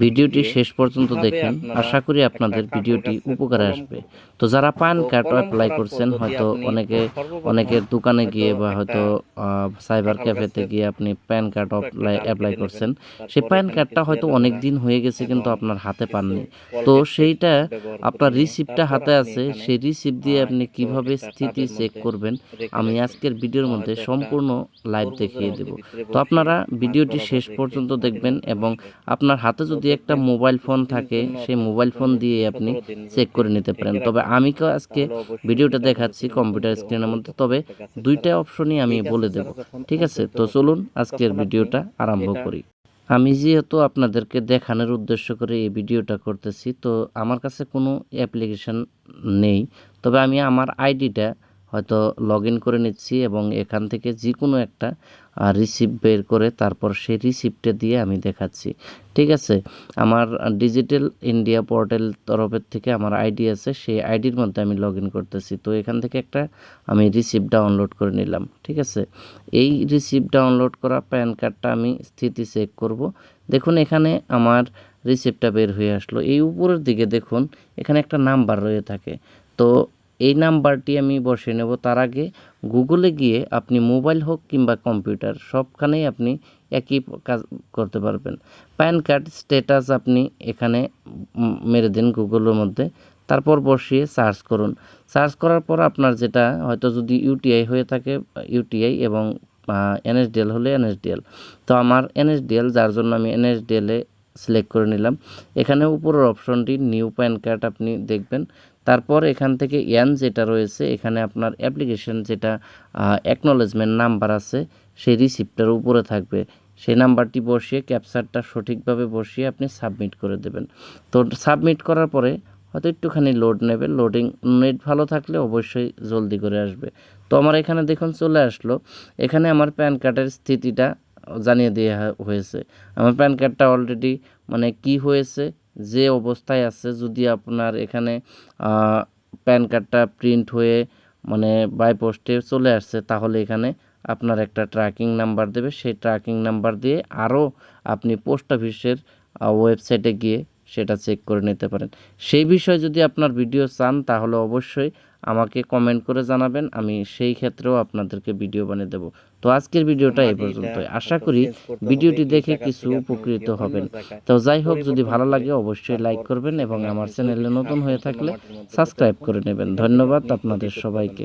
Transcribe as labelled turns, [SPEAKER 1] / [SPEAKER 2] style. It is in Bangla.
[SPEAKER 1] ভিডিওটি শেষ পর্যন্ত দেখেন, আশা করি আপনাদের ভিডিওটি উপকারে আসবে। তো যারা প্যান কার্ড অ্যাপ্লাই করছেন, হয়তো অনেকের দোকানে গিয়ে বা হয়তো সাইবার ক্যাফেতে গিয়ে আপনি প্যান কার্ড অ্যাপ্লাই করছেন, সেই প্যান কার্ডটা হয়তো অনেক দিন হয়ে গেছে কিন্তু আপনার হাতে পাননি। তো সেইটা আপনার রিসিপ্টটা হাতে আছে, সেই রিসিপ্ট দিয়ে আপনি কিভাবে স্থিতি চেক করবেন আমি আজকের ভিডিওর মধ্যে সম্পূর্ণ লাইভ দেখিয়ে দেব। তো আপনারা ভিডিওটি শেষ পর্যন্ত দেখবেন এবং আপনার হাতে যদি একটা মোবাইল ফোন থাকে, সেই মোবাইল ফোন দিয়ে আপনি চেক করে নিতে পারেন। তবে আমি আজকে ভিডিওটা দেখাচ্ছি কম্পিউটার স্ক্রিনের মধ্যে, তবে দুইটা অপশনই আমি বলে দেব। ঠিক আছে, তো চলুন আজকের ভিডিওটা আরম্ভ করি। আমি যেহেতু আপনাদেরকে দেখানোর উদ্দেশ্য করে এই ভিডিওটা করতেছি, তো আমার কাছে কোনো অ্যাপ্লিকেশন নেই, তবে আমি আমার আইডিটা হয়তো লগ ইন করে নিচ্ছি এবং এখান থেকে যে কোনো একটা রিসিপ্ট বের করে তারপর সেই রিসিপ্টে দিয়ে আমি দেখাচ্ছি। ঠিক আছে, আমার ডিজিটাল ইন্ডিয়া পোর্টাল তরফের থেকে আমার আইডি আছে, সেই আইডির মধ্যে আমি লগ ইন করতেছি। তো এখান থেকে একটা আমি রিসিপ্ট ডাউনলোড করে নিলাম। ঠিক আছে, এই রিসিপ্ট ডাউনলোড করা প্যান কার্ডটা আমি স্থিতি চেক করব। দেখুন এখানে আমার রিসিপ্টটা বের হয়ে আসলো। এই উপরের দিকে দেখুন এখানে একটা নাম্বার রয়ে থাকে, তো এই নাম্বারটি আমি বসিয়ে নেব। তার আগে গুগলে গিয়ে আপনি মোবাইল হোক কিংবা কম্পিউটার সবখানেই আপনি একই কাজ করতে পারবেন। প্যান কার্ড স্ট্যাটাস আপনি এখানে মেরে দিন গুগলের মধ্যে, তারপর বসিয়ে সার্চ করুন। সার্চ করার পর আপনার যেটা হয়তো যদি ইউটিআই হয়ে থাকে ইউটিআই এবং এনএসডিএল হলে এনএসডিএল, তো আমার এনএসডিএল, যার জন্য আমি এনএসডিএলে সিলেক্ট করে নিলাম। এখানে উপরের অপশনটি নিউ প্যান কার্ড আপনি দেখবেন। তারপর এখান থেকে যেটা রয়েছে এখানে আপনার অ্যাপ্লিকেশন যেটা অ্যাকনোলেজমেন্ট নাম্বার আছে সেই রিসিপ্টটার উপরে থাকবে, সেই নাম্বারটি বসিয়ে ক্যাপচারটা সঠিকভাবে বসিয়ে আপনি সাবমিট করে দেবেন। তো সাবমিট করার পরে হয়তো একটুখানি লোড নেবে, নেট ভালো থাকলে অবশ্যই জলদি করে আসবে। তো আমার এখানে দেখুন চলে আসলো। এখানে আমার প্যান কার্ডের স্থিতিটা জানিয়ে দেওয়া হয়েছে। আমার প্যান কার্ডটা অলরেডি মানে কি হয়েছে, যে অবস্থায় আছে, যদি আপনার এখানে প্যান কার্ডটা প্রিন্ট হয়ে মানে বাই পোস্টে চলে আসছে, তাহলে এখানে আপনার একটা ট্র্যাকিং নাম্বার দেবে। সেই ট্র্যাকিং নাম্বার দিয়ে আরও আপনি পোস্ট অফিসের ওয়েবসাইটে গিয়ে সেটা চেক করে নিতে পারেন। সেই বিষয়ে যদি আপনার ভিডিও চান তাহলে অবশ্যই আমাকে কমেন্ট করে জানাবেন, আমি সেই ক্ষেত্রেও আপনাদেরকে ভিডিও বানিয়ে দেব। তো আজকের ভিডিওটা এই পর্যন্তই। আশা করি ভিডিওটি দেখে কিছু উপকৃত হবেন। তো যাই হোক, যদি ভালো লাগে অবশ্যই লাইক করবেন এবং আমার চ্যানেলে নতুন হয়ে থাকলে সাবস্ক্রাইব করে নেবেন। ধন্যবাদ আপনাদের সবাইকে।